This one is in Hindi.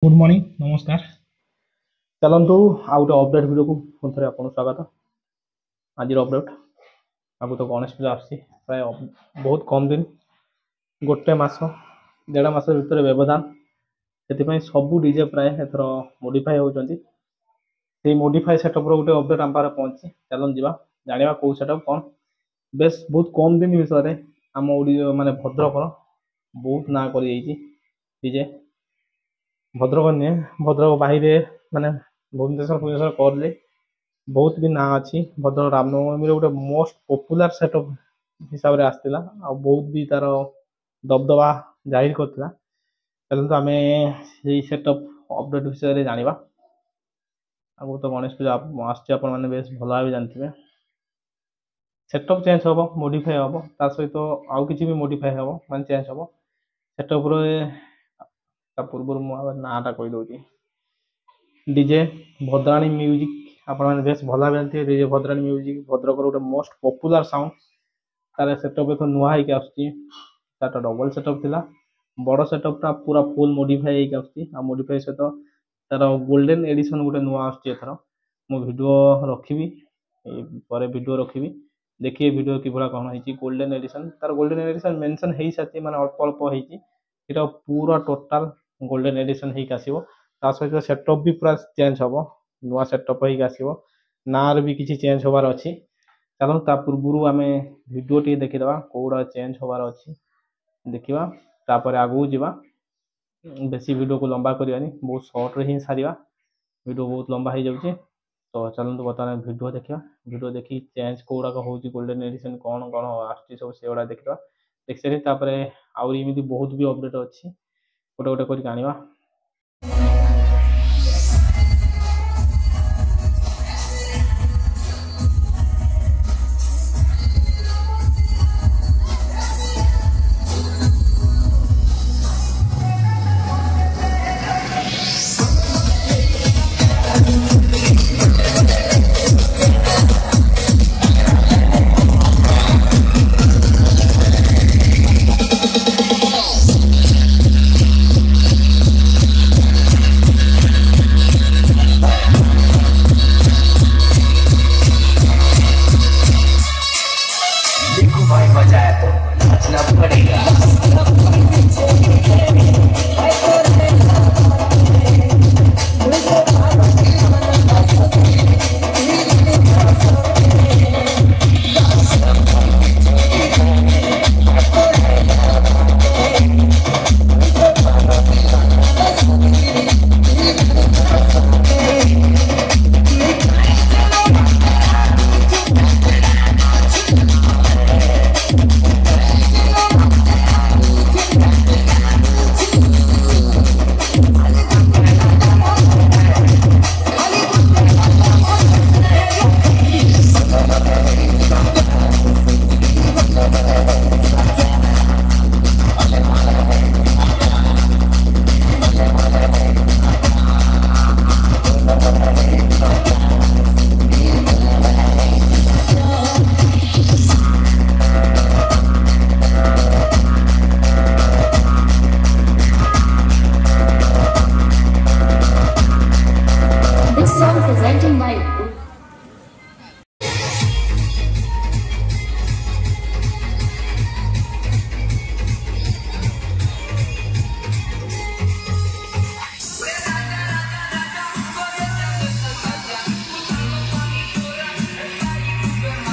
गुड मॉर्निंग नमस्कार। चलतु आउ गोटे अपडेट भिडियो को पुଣି ଥରେ आपन स्वागत। आज अपडेट आगु तो गणेश पूजा आसी प्राय बहुत कम दिन गोटे मास देढ़ मास भितर व्यवधान से सबू डीजे प्राय एथर मोडिफाई होती से मोडिफाई सेटअप गोटे अपडेट आम पाखे पहुंची। चलन जा जाना कौ सेटअप कौन बेस बहुत कम दिन विषय आम माने भद्रक बहुत ना कर डीजे भद्रक नुहे भद्रक बाहर माने भुवनेश्वर भुवनेश्वर करले बहुत भी ना अच्छी भद्रक रामनवमी गोटे मोस्ट पॉपुलर सेटअप हिसाब से आसला आ बहुत भी तार दबदबा जाहिर करता। चलते आम सेटअप अपडेट विषय जाना। आगु तो गणेश पूजा आसने बेस भल भाव जानते सेटअप चेंज हम मोडिफाई हम ता सहित आउ कि भी मोडिफाई हम मान चेंज हम सेटअप पूर्व नाटा कहीदे डीजे भद्राणी म्यूजिक आपण बेस भल भाव जानते डीजे भद्राणी म्यूजिक भद्रक गोटे मोस्ट पॉपुलर साउंड तार सेटअप एक नुआ होता डबल सेटअप थिला बड़ सेटअपटा पूरा फुल मोडिफाई मोडिफाई सहित तार गोल्डन एडिशन गोटे नुआ आसर मु भिडियो रखी पर भिडियो रखी देखिए भिडियो कि कौन है गोल्डन एडिशन तार गोल्डन एडिशन मेंशन हो सारी माने अल्प अल्प होता पूरा टोटाल गोल्डन एडिशन हो सहित सेटअप भी पूरा चेंज हम नुआ सेटअप हो नार भी किसी चेंज होबार अच्छी। चलो ता पूर्व आम भिडियो टी देखीदा कौड़ा चेंज होबार अच्छी देखा तापर आगू जावा बेसी भिडियो को लंबा करवानी बहुत सर्ट रे ही सारिया भिडियो बहुत लंबा हो जाऊँगी। तो चलते बर्तमान भिडियो देखा भिडियो देखी चेंज कौड़ा हो गोल्डन एडिशन कौन कौन आसुच्ची सब से देखा देख सारी आउरी बहुत भी अपडेट अच्छी गोटे गोटे कर आनिबा।